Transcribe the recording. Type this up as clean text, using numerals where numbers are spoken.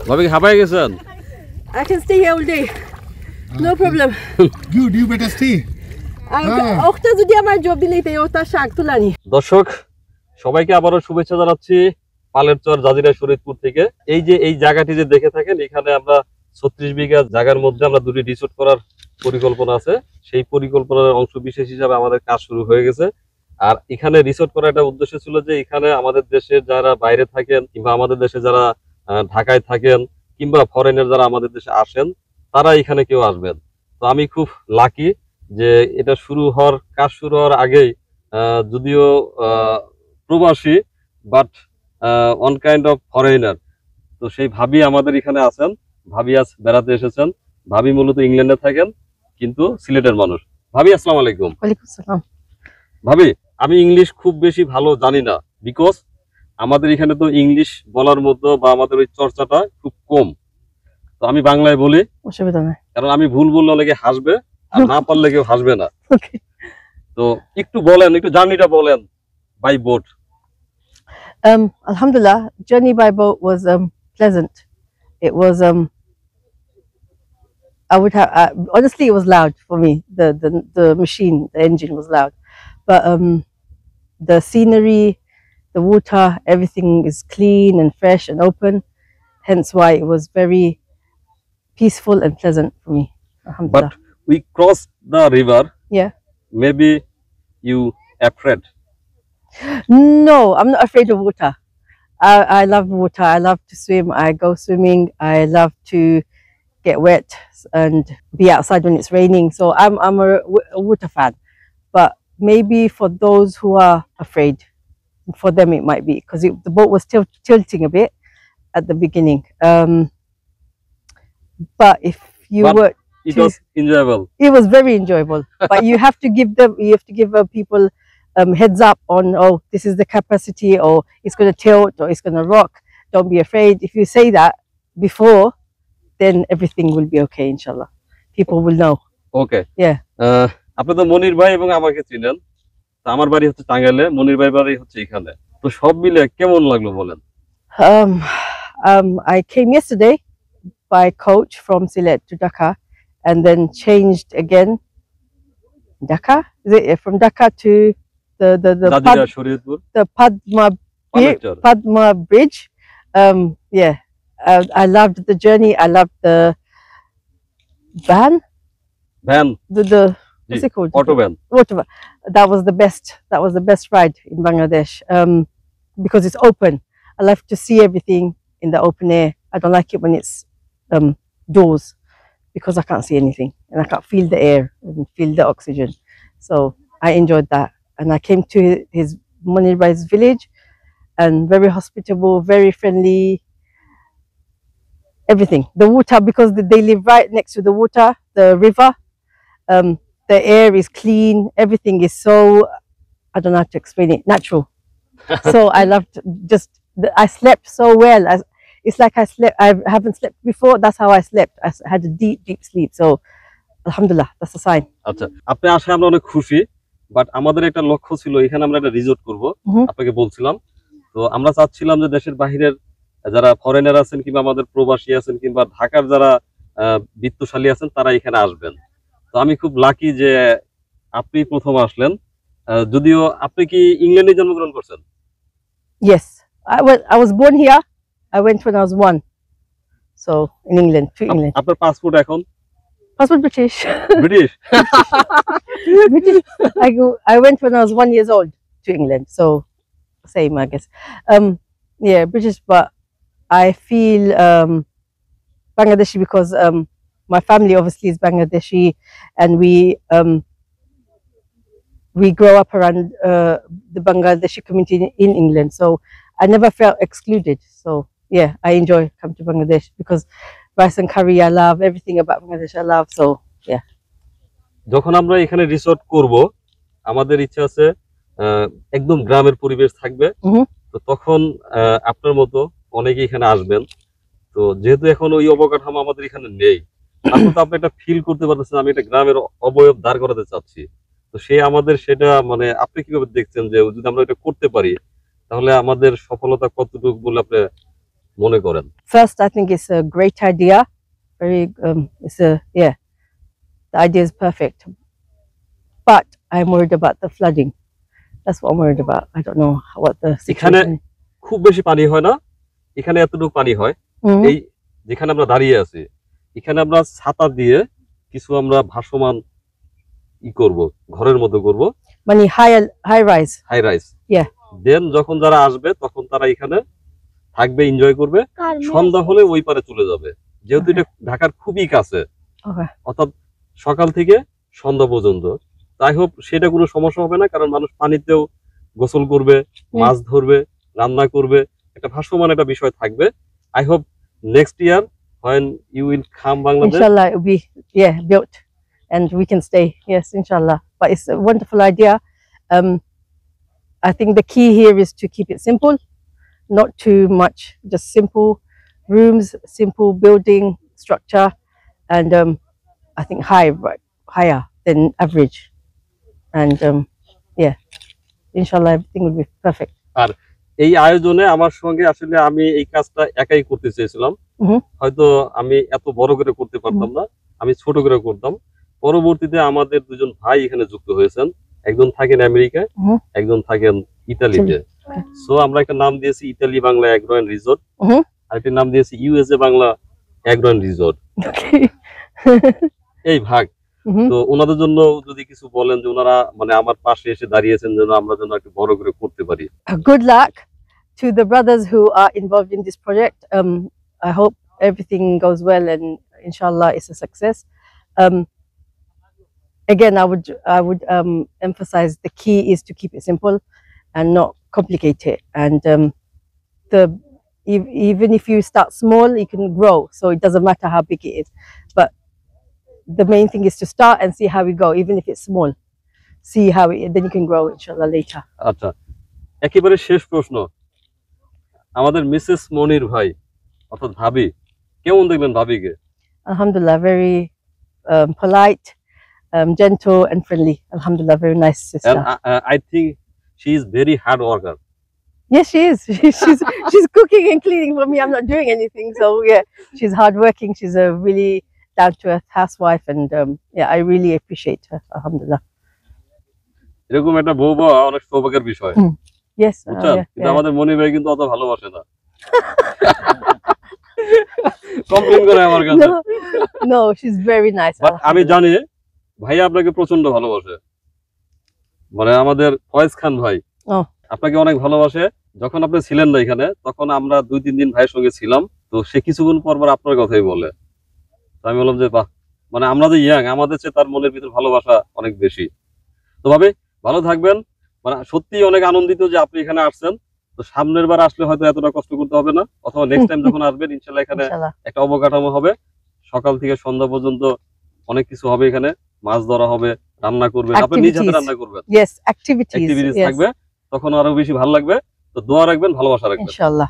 ভাবি হাঁপায় গেছেন? I can stay here all day. No problem. Good, you better stay. Oxta যদি আমার job দিলেই তাই ওটা শাক তুলানি। দর্শক সবাইকে আবারও শুভেচ্ছা জানাচ্ছি পালেরচর জাজিরা শরীয়তপুর থেকে। এই যে এই জায়গাটি যে দেখে থাকেন, এখানে আমরা 36 বিঘা জায়গার মধ্যে আমরা দুটি রিসোর্ট করার পরিকল্পনা আছে। সেই পরিকল্পনার অংশ বিশেষ হিসাবে আমাদের কাজ শুরু হয়ে গেছে। আর এখানে রিসোর্ট করার একটা উদ্দেশ্য ছিল যে এখানে আমাদের দেশের যারা বাইরে থাকেন কিংবা আমাদের দেশে যারা ঢাকায় থাকেন কিংবা ফরেনের যারা আমাদের দেশে আসেন, তারা এখানে কেউ আসবেন। তো আমি খুব লাকি যে এটা কাজ শুরু হওয়ার আগেই যদিও প্রবাসী but on kind of foreigner, তো সেই ভাবি আমাদের এখানে আছেন। ভাবি আজ বেড়াতে এসেছেন। ভাবি মূলত ইংল্যান্ডে থাকেন কিন্তু সিলেটের মানুষ। ভাবি আসসালামু আলাইকুম। ওয়ালাইকুম আসসালাম। ভাবি আমি ইংলিশ খুব বেশি ভালো জানি না, বিকজ আমাদের এখানে তো ইংলিশ বলার মতো বা আমাদের ওই চর্চাটা খুব কম। তো আমি বাংলায় বলি, অসুবিধা নাই, কারণ আমি ভুল বললে অনেকে হাসবে আর না পারলে কেউ হাসবে না। ওকে। তো একটু বলেন, একটু জার্নিটা বলেন by boat. Alhamdulillah, journey by boat was pleasant. It was I would have honestly it was loud for me. The machine, the engine was loud, but the scenery, the water, everything is clean and fresh and open. Hence why it was very peaceful and pleasant for me. But we crossed the river. Yeah. Maybe you afraid? No, I'm not afraid of water. I love water. I love to swim. I go swimming. I love to get wet and be outside when it's raining. So I'm a water fan. But maybe for those who are afraid, for them it might be because the boat was tilting a bit at the beginning. But if you were, it was enjoyable. It was very enjoyable. But you have to give people heads up on, oh, this is the capacity, or it's going to tilt, or it's going to rock. Don't be afraid. If you say that before, then everything will be okay, inshallah. People will know. Okay. Yeah. আপনি তো মনির ভাই এবং আমাকে চিনেন। তো আমার বাড়ি হচ্ছে টাঙ্গাইলে, মনির ভাই বাড়ি হচ্ছে এখানে। তো সব মিলে কেমন লাগলো বলেন? I came yesterday by coach from Sylhet to Dhaka, and then changed again. Dhaka? Is it from Dhaka to the Padma Bridge? Yeah. I loved the journey. I loved the van. What's it called? Auto van. That was the best. That was the best ride in Bangladesh because it's open. I love to see everything in the open air. I don't like it when it's doors because I can't see anything and I can't feel the air and feel the oxygen. So I enjoyed that, and I came to his Munir Bhai's village, and very hospitable, very friendly. Everything, the water, because they live right next to the water, the river. The air is clean. Everything is so, I don't know how to explain it, natural. So I loved I slept so well. It's like I haven't slept before. That's how I slept. I had a deep sleep. So alhamdulillah, that's a sign. আচ্ছা, আপনি আসে আমরা অনেক খুশি, but আমাদের একটা লক্ষ্য ছিল এখানে আমরা একটা রিসোর্ট করব। আপনাকে বলছিলাম, তো আমরা চাচ্ছিলাম যে দেশের বাহিরের যারা ফরেনার আছেন কিংবা আমাদের প্রবাসী আছেন কিংবা ঢাকার যারা বিত্তশালী আছেন তারা এখানে আসবেন। তো আমি খুব লাকি যে আপনি প্রথম আসলেন। যদিও আপনি কি ইংল্যান্ডে জন্মগ্রহণ করছেন? Yes, I was born here. I went when I was 1. So in England, to England. আপনার পাসপোর্ট এখন? Passport British. British. British. I went when I was 1 year old to England. So same, I guess. Yeah, British, but I feel Bangladeshi because my family obviously is Bangladeshi, and we grow up around the Bangladeshi community in England. So I never felt excluded. So yeah, I enjoy coming to Bangladesh because rice and curry I love, everything about Bangladesh I love. So yeah. যখন আমরা এখানে resort করব, আমাদের ইচ্ছা আছে একদম গ্রামের পরিবেশ থাকবে। তো তখন আপনার মতো অনেকে এখানে আসবেন। তো যেহেতু এখন ওই অবকাঠামো আমাদের এখানে নেই, তারপর তো আপনি একটা ফিল করতে পারতেছেন আমি একটা গ্রামের অবয়ব দাঁড় করাতে চাচ্ছি। তো আমাদের সেটা মানে আপনি কিভাবে দেখছেন যে যদি আমরা এটা করতে পারি তাহলে আমাদের সফলতা কতটুকু বলে আপনি মনে করেন? First, I think it's a great idea. The idea is perfect. But I'm worried about the flooding. That's what I'm worried about. I don't know what the situation is. খুব বেশি পানি হয় না, এখানে এতটুকু পানি হয়। Mhm. এই যেখানে আমরা দাঁড়িয়ে আছি, এখানে আমরা ছাতা দিয়ে কিছু আমরা ভাসমান করব, ঘরের মতো করব, Money high rise. High rise. Yeah. Then যখন যারা আসবে তখন তারা এখানে থাকবে, এনজয় করবে, সন্ধ্যা হলে ওই পারে চলে যাবে, যেহেতু এটা ঢাকার খুবই কাছে, Okay. অর্থাৎ সকাল থেকে সন্ধ্যা পর্যন্ত। তাই হোক সেটা কোনো সমস্যা হবে না, কারণ মানুষ পানিতেও গোসল করবে, মাছ ধরবে, রান্না করবে, একটা ভাসমান একটা বিষয় থাকবে। I hope next year when you will come Bangladesh, Inshallah, it will be built, and we can stay. Yes, inshallah. But it's a wonderful idea. I think the key here is to keep it simple, not too much, just simple rooms, simple building structure, and I think higher than average. And inshallah, everything will be perfect. এই আয়োজনে আমার সঙ্গে আসলে আমি এই কাজটা একাই করতে চেয়েছিলাম। Mhm. হয়তো আমি এত বড় করে করতে পারতাম না, আমি ছোট করে করতাম। পরবর্তীতে আমাদের দুজন ভাই এখানে যুক্ত হয়েছেন, একজন থাকেন আমেরিকায়, Mhm. একজন থাকেন ইতালিতে। সো আমরা একটা নাম দিয়েছি Italy Bangla agro and resort, Mhm. আর একটা নাম দিয়েছি USA Bangla agro and resort. Okay. এই ভাগ Mhm. তো ওনাদের জন্য যদি কিছু বলেন, যে ওনারা মানে আমার পাশে এসে দাঁড়িয়েছেন যেন আমরা যেন একটু বড় করে করতে পারি। Good luck to the brothers who are involved in this project. I hope everything goes well, and inshallah it's a success. Again, I would emphasize the key is to keep it simple and not complicate it. And even if you start small, you can grow. So it doesn't matter how big it is. But the main thing is to start and see how we go, even if it's small. See how then you can grow, inshallah, later. আচ্ছা, একেবারে শেষ প্রশ্ন, আমাদের Mrs মনির ভাই অর্থাৎ ভাবি, কেমন দেখলেন ভাবিকে? Alhamdulillah, very polite, gentle and friendly. Alhamdulillah, very nice sister. And I think she is very hard worker. Yes, she is. She's cooking and cleaning for me. I'm not doing anything. So yeah, she's hardworking. She's a really down-to-earth housewife, and I really appreciate her. Alhamdulillah. এরকম একটা বউ পাওয়া অনেক সৌভাগ্যের বিষয়, Yes. বুঝছেন? কিন্তু আমাদের মনির ভাই কিন্তু অত ভালোবাসে না, কমপ্লেন করে আমার কাছে। No, she's very nice. But আমি জানি ভাই আপনাকে প্রচন্ড ভালোবাসে, মানে আমাদের ফয়েজ খান ভাই Oh. আপনাকে অনেক ভালোবাসে। যখন আপনি ছিলেন না এখানে, তখন আমরা 2-3 দিন ভাইয়ের সঙ্গে ছিলাম, তো সে কিছুক্ষণ পর আপনার কথাই বলে। তো আমি বললাম যে বাহ, মানে আমরা যে ইয়াং, আমাদের চেয়ে তার মনের ভিতর ভালোবাসা অনেক বেশি। তো ভাবে ভালো থাকবেন, মানে সত্যি অনেক আনন্দিত যে আপনি এখানে আসছেন। তো সামনের বার আসলে হয়তো এতটা কষ্ট করতে হবে না, অথবা নেক্সট টাইম যখন আসবেন ইনশাআল্লাহ এখানে Inshallah. একটা অবকাঠামো হবে, সকাল থেকে সন্ধ্যা পর্যন্ত অনেক কিছু হবে, এখানে মাছ ধরা হবে, রান্না করবেন, আপনি নিজ হাতে Activities. রান্না করবেন, Yes, activities. Activities Yes. থাকবে, তখন আরো বেশি ভালো লাগবে। তো দোয়া রাখবেন, ভালোবাসা রাখবেন। Inshallah.